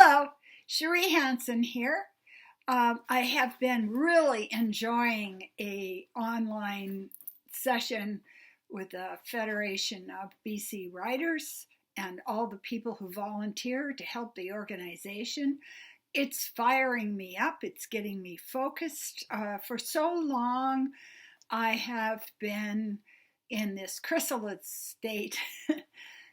Hello, Cherie Hanson here. I have been really enjoying a online session with the Federation of BC Writers and all the people who volunteer to help the organization. It's firing me up. It's getting me focused. For so long, I have been in this chrysalis state,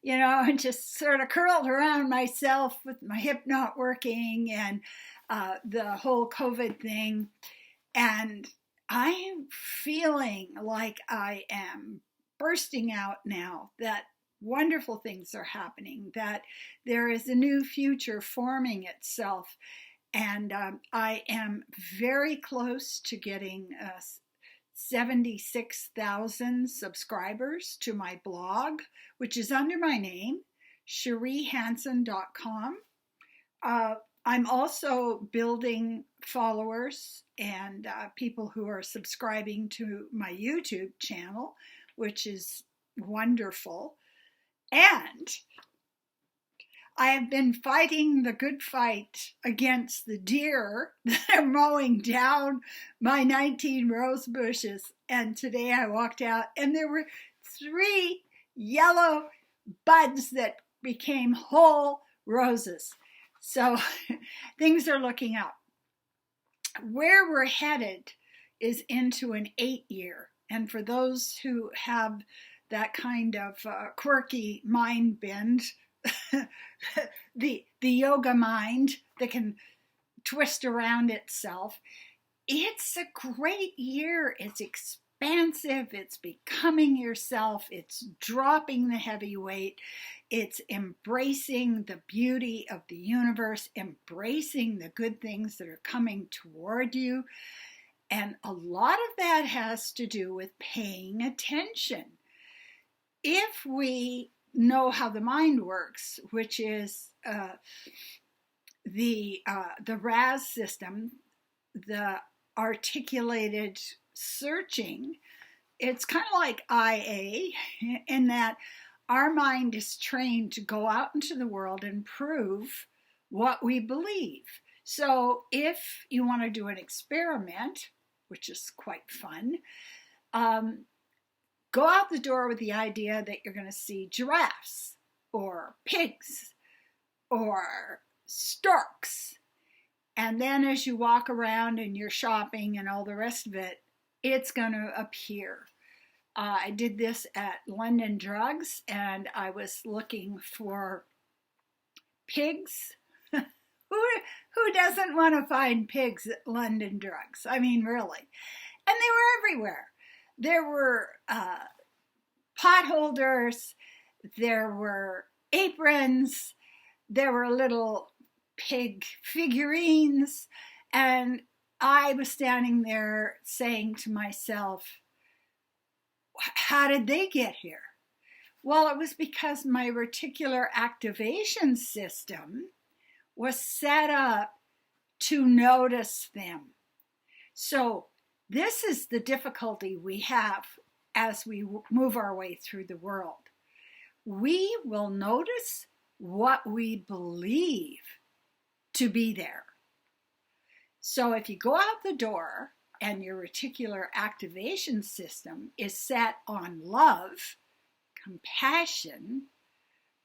and just sort of curled around myself with my hip not working and the whole COVID thing. And I'm feeling like I am bursting out now, that wonderful things are happening, that there is a new future forming itself. And I am very close to getting 76,000 subscribers to my blog, which is under my name, cheriehanson.com. I'm also building followers and people who are subscribing to my YouTube channel, which is wonderful. And I have been fighting the good fight against the deer that are mowing down my 19 rose bushes. And today I walked out and there were 3 yellow buds that became whole roses. So things are looking up. Where we're headed is into an 8-year. And for those who have that kind of quirky mind bend, the yoga mind that can twist around itself, it's a great year. It's expansive. It's becoming yourself. It's dropping the heavy weight. It's embracing the beauty of the universe, embracing the good things that are coming toward you. And a lot of that has to do with paying attention. If we know how the mind works, which is the RAS system, the articulated searching, it's kind of like IA in that our mind is trained to go out into the world and prove what we believe. So if you want to do an experiment, which is quite fun, go out the door with the idea that you're going to see giraffes or pigs or storks. And then as you walk around and you're shopping and all the rest of it, it's going to appear. I did this at London Drugs and I was looking for pigs. Who doesn't want to find pigs at London Drugs? I mean, really. And they were everywhere. There were potholders, there were aprons, there were little pig figurines, and I was standing there saying to myself, how did they get here? Well, it was because my reticular activation system was set up to notice them. So this is the difficulty we have as we move our way through the world. We will notice what we believe to be there. So if you go out the door and your reticular activation system is set on love, compassion,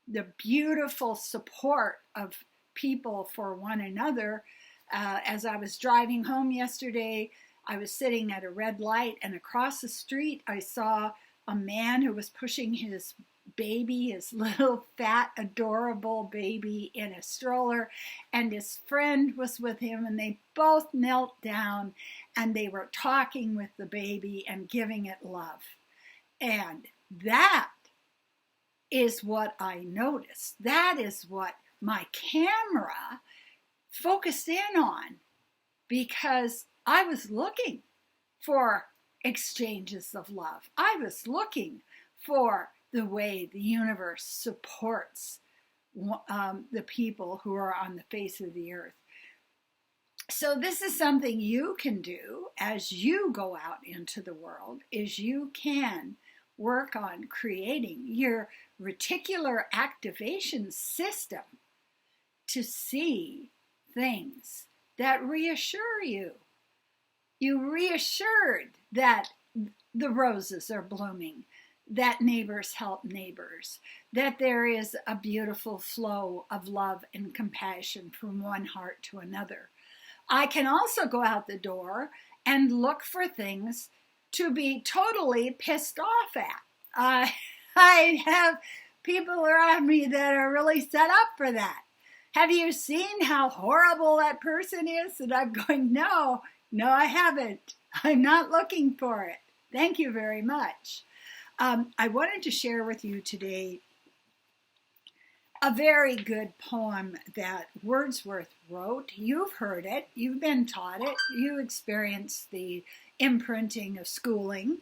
the beautiful support of people for one another. As I was driving home yesterday, I was sitting at a red light and across the street I saw a man who was pushing his baby, his little fat adorable baby, in a stroller, and his friend was with him, and they both knelt down and they were talking with the baby and giving it love. And that is what I noticed. That is what my camera focused in on, because I was looking for exchanges of love. I was looking for the way the universe supports the people who are on the face of the earth. So this is something you can do as you go out into the world, is you can work on creating your reticular activation system to see things that reassure you. You're reassured that the roses are blooming, that neighbors help neighbors, that there is a beautiful flow of love and compassion from one heart to another. I can also go out the door and look for things to be totally pissed off at. I have people around me that are really set up for that. Have you seen how horrible that person is? And I'm going, no, I haven't. I'm not looking for it. Thank you very much. I wanted to share with you today a very good poem that Wordsworth wrote. You've heard it. You've been taught it. You experienced the imprinting of schooling.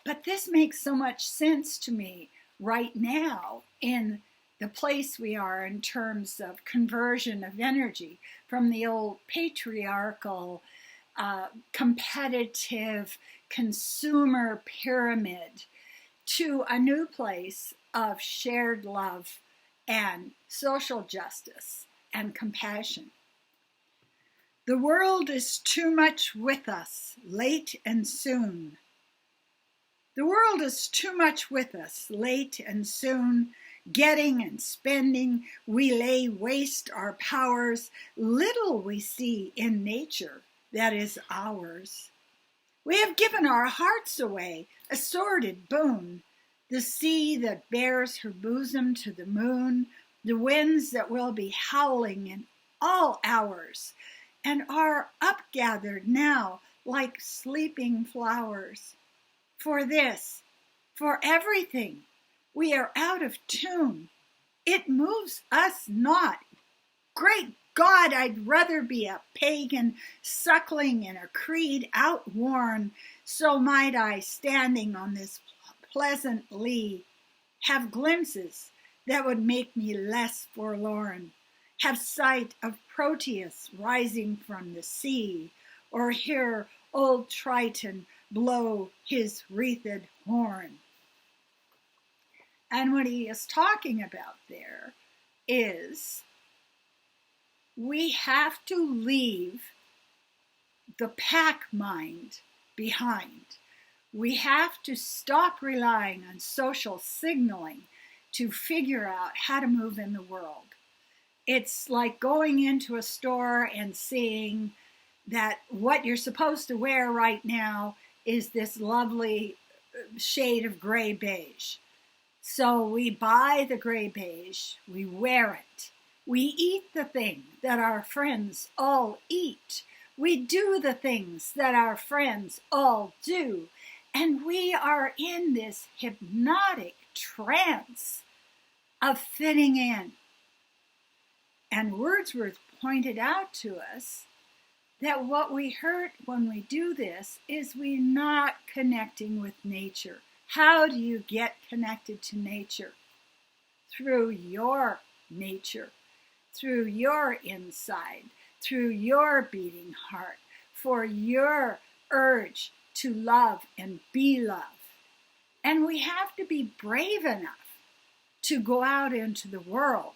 But this makes so much sense to me right now in the place we are in terms of conversion of energy from the old patriarchal, competitive consumer pyramid to a new place of shared love and social justice and compassion. The world is too much with us, late and soon. The world is too much with us, late and soon. Getting and spending, we lay waste our powers. Little we see in nature that is ours. We have given our hearts away, a sordid boon. The sea that bears her bosom to the moon, the winds that will be howling in all hours, and are upgathered now like sleeping flowers. For this, for everything, we are out of tune. It moves us not. Great God, I'd rather be a pagan suckling in a creed outworn, so might I, standing on this pleasant lea, have glimpses that would make me less forlorn, have sight of Proteus rising from the sea, or hear old Triton blow his wreathed horn. And what he is talking about there is we have to leave the pack mind behind. We have to stop relying on social signaling to figure out how to move in the world. It's like going into a store and seeing that what you're supposed to wear right now is this lovely shade of gray beige. So we buy the gray beige, we wear it. We eat the thing that our friends all eat. We do the things that our friends all do. And we are in this hypnotic trance of fitting in. And Wordsworth pointed out to us that what we hurt when we do this is we're not connecting with nature. How do you get connected to nature? Through your nature, through your inside, through your beating heart, for your urge to love and be loved. And we have to be brave enough to go out into the world,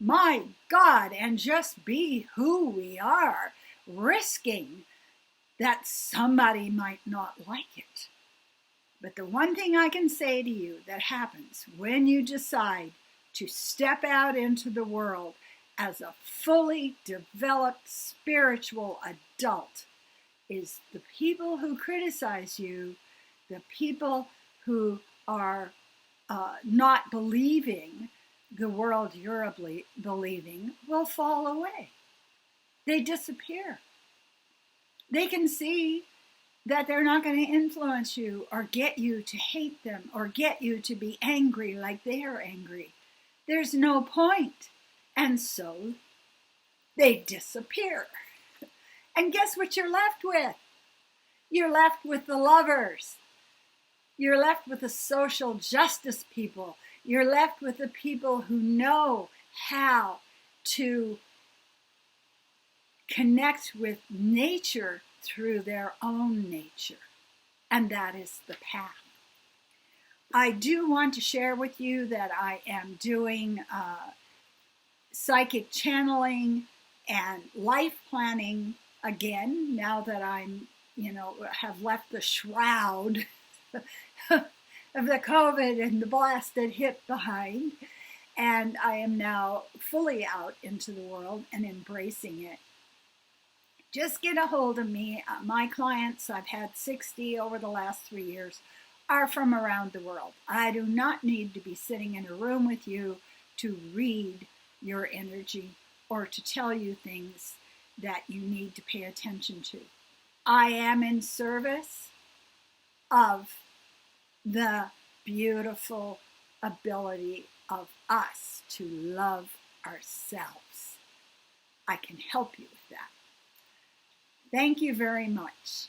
my God, and just be who we are, risking that somebody might not like it. But the one thing I can say to you that happens when you decide to step out into the world as a fully developed spiritual adult is the people who criticize you, the people who are not believing the world you're believing will fall away. They disappear. They can see that they're not going to influence you or get you to hate them or get you to be angry like they are angry. There's no point. And so they disappear. And guess what you're left with? You're left with the lovers. You're left with the social justice people. You're left with the people who know how to connect with nature through their own nature. And that is the path. I do want to share with you that I am doing psychic channeling and life planning again, now that I'm, have left the shroud of the COVID and the blast that hit behind. And I am now fully out into the world and embracing it. Just get a hold of me. My clients, I've had 60 over the last 3 years, are from around the world. I do not need to be sitting in a room with you to read your energy or to tell you things that you need to pay attention to. I am in service of the beautiful ability of us to love ourselves. I can help you with that. Thank you very much.